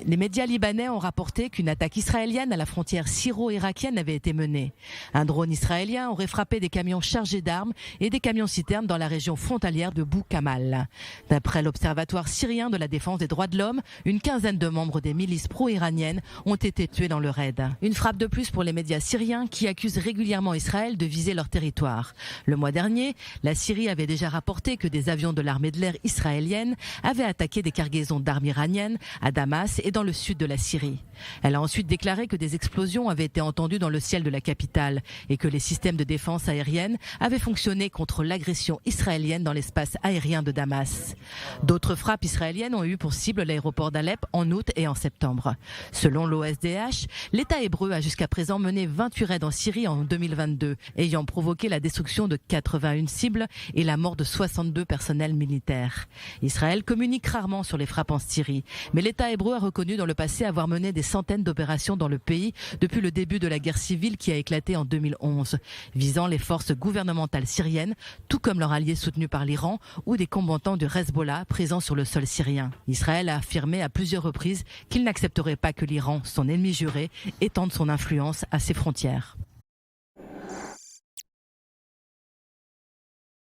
Les médias libanais ont rapporté qu'une attaque israélienne à la frontière syro-irakienne avait été menée. Un drone israélien aurait frappé des camions chargés d'armes et des camions-citernes dans la région frontalière de Bou Kamal. D'après l'Observatoire syrien de la défense des droits de l'homme, une quinzaine de membres des milices pro-iraniennes ont été tués dans le raid. Une frappe de plus pour les médias syriens qui accusent régulièrement Israël de viser leur territoire. Le mois dernier, la Syrie avait déjà rapporté que des avions de l'armée de l'air israélienne avaient attaqué des cargaisons d'armes iraniennes à Damas et dans le sud de la Syrie. Elle a ensuite déclaré que des explosions avaient été entendues dans le ciel de la capitale et que les systèmes de défense aérienne avaient fonctionné contre l'agression israélienne dans l'espace aérien de Damas. D'autres frappes israéliennes ont eu pour cible l'aéroport d'Alep en août et en septembre. Selon l'OSDH, l'État hébreu a jusqu'à présent mené 28 raids en Syrie en 2022, ayant provoqué la destruction de 81 cibles et la mort de 62 personnels militaires. Israël communique rarement sur les frappes en Syrie, mais l'État hébreu a reconnu dans le passé avoir mené des centaines d'opérations dans le pays depuis le début de la guerre civile qui a éclaté en 2011, visant les forces gouvernementales syriennes, tout comme leurs alliés soutenus par l'Iran ou des combattants du Hezbollah présents sur le sol syrien. Israël a affirmé à plusieurs reprises qu'il n'accepterait pas que l'Iran, son ennemi juré, étende son influence à ses frontières.